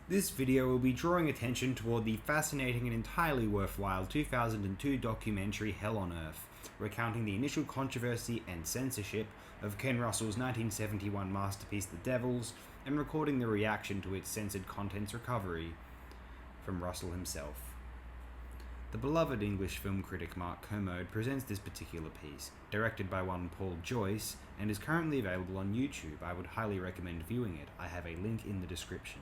This video will be drawing attention toward the fascinating and entirely worthwhile 2002 documentary Hell on Earth, recounting the initial controversy and censorship of Ken Russell's 1971 masterpiece The Devils, and recording the reaction to its censored content's recovery from Russell himself. The beloved English film critic Mark Kermode presents this particular piece, directed by one Paul Joyce, and is currently available on YouTube. I would highly recommend viewing it. I have a link in the description.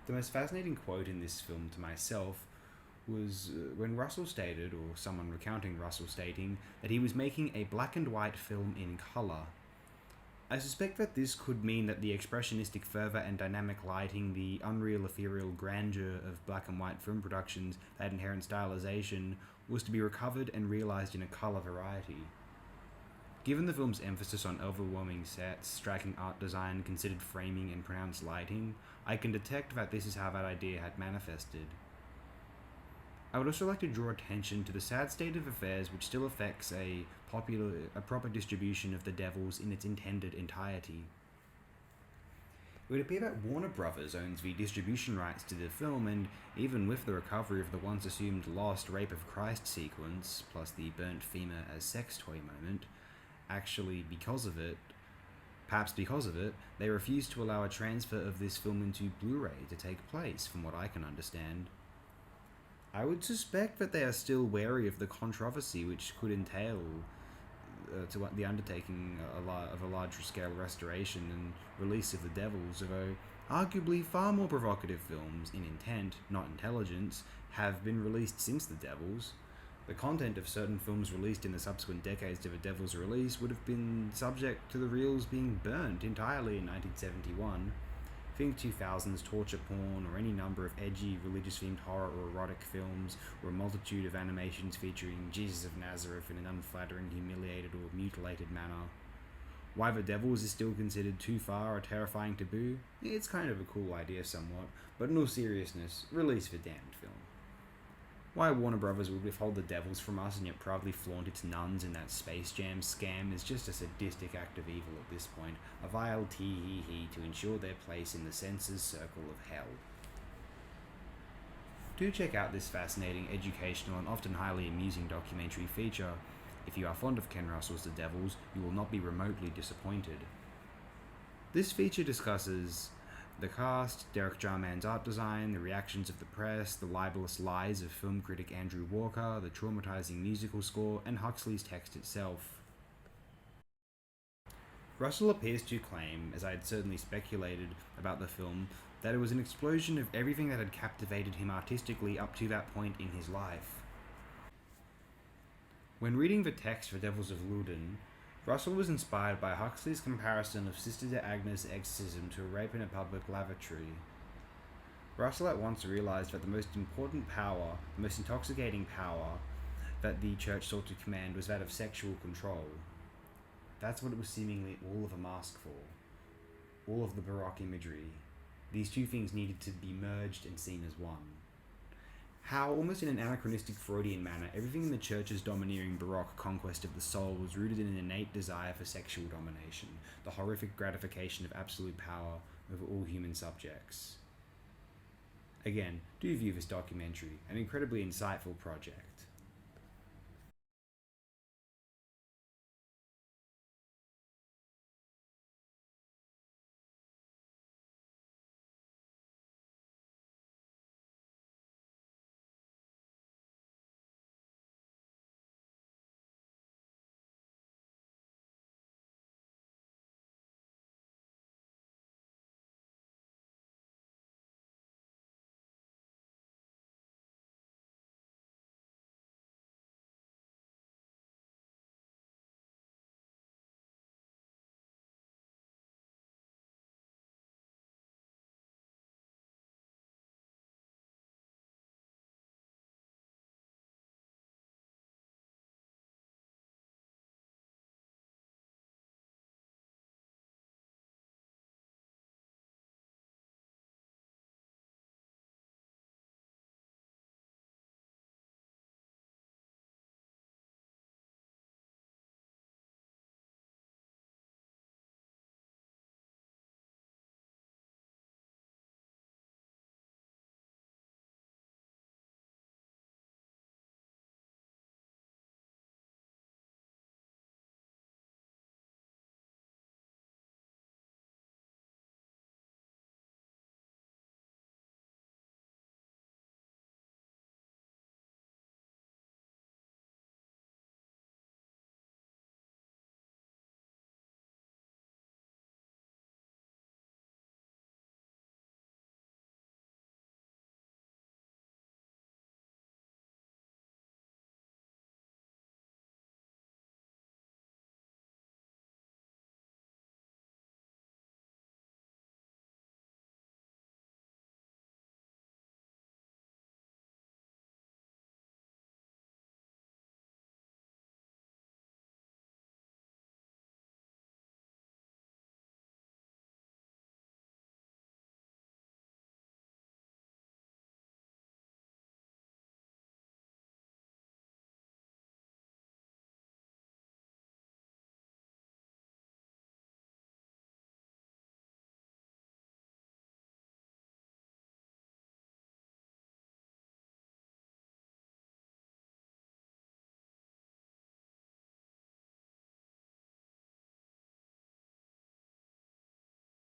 The most fascinating quote in this film to myself was when Russell stated, or someone recounting Russell stating, that he was making a black and white film in colour. I suspect that this could mean that the expressionistic fervour and dynamic lighting, the unreal ethereal grandeur of black and white film productions, that inherent stylization, was to be recovered and realised in a colour variety. Given the film's emphasis on overwhelming sets, striking art design, considered framing, and pronounced lighting, I can detect that this is how that idea had manifested. I would also like to draw attention to the sad state of affairs which still affects a proper distribution of The Devils in its intended entirety. It would appear that Warner Brothers owns the distribution rights to the film, and even with the recovery of the once assumed lost Rape of Christ sequence, plus the burnt femur as sex toy moment, perhaps because of it, they refused to allow a transfer of this film into Blu-ray to take place, from what I can understand. I would suspect that they are still wary of the controversy which could entail to the undertaking of a larger scale restoration and release of The Devils, although arguably far more provocative films in intent, not intelligence, have been released since The Devils. The content of certain films released in the subsequent decades to The Devil's release would have been subject to the reels being burnt entirely in 1971. Think 2000s torture porn, or any number of edgy, religious-themed horror or erotic films, or a multitude of animations featuring Jesus of Nazareth in an unflattering, humiliated, or mutilated manner. Why The Devils is still considered too far or terrifying taboo? It's kind of a cool idea somewhat, but in all seriousness, release the damned film. Why Warner Brothers would withhold The Devils from us and yet proudly flaunt its nuns in that Space Jam scam is just a sadistic act of evil at this point, a vile tee-hee-hee to ensure their place in the censor's circle of hell. Do check out this fascinating, educational, and often highly amusing documentary feature. If you are fond of Ken Russell's The Devils, you will not be remotely disappointed. This feature discusses the cast, Derek Jarman's art design, the reactions of the press, the libelous lies of film critic Andrew Walker, the traumatizing musical score, and Huxley's text itself. Russell appears to claim, as I had certainly speculated about the film, that it was an explosion of everything that had captivated him artistically up to that point in his life. When reading the text for Devils of Loudun, Russell was inspired by Huxley's comparison of Sister de Agnes' exorcism to a rape in a public lavatory. Russell at once realized that the most important power, the most intoxicating power, that the church sought to command was that of sexual control. That's what it was seemingly all of a mask for. All of the Baroque imagery. These two things needed to be merged and seen as one. How, almost in an anachronistic Freudian manner, everything in the church's domineering Baroque conquest of the soul was rooted in an innate desire for sexual domination, the horrific gratification of absolute power over all human subjects. Again, do view this documentary, an incredibly insightful project.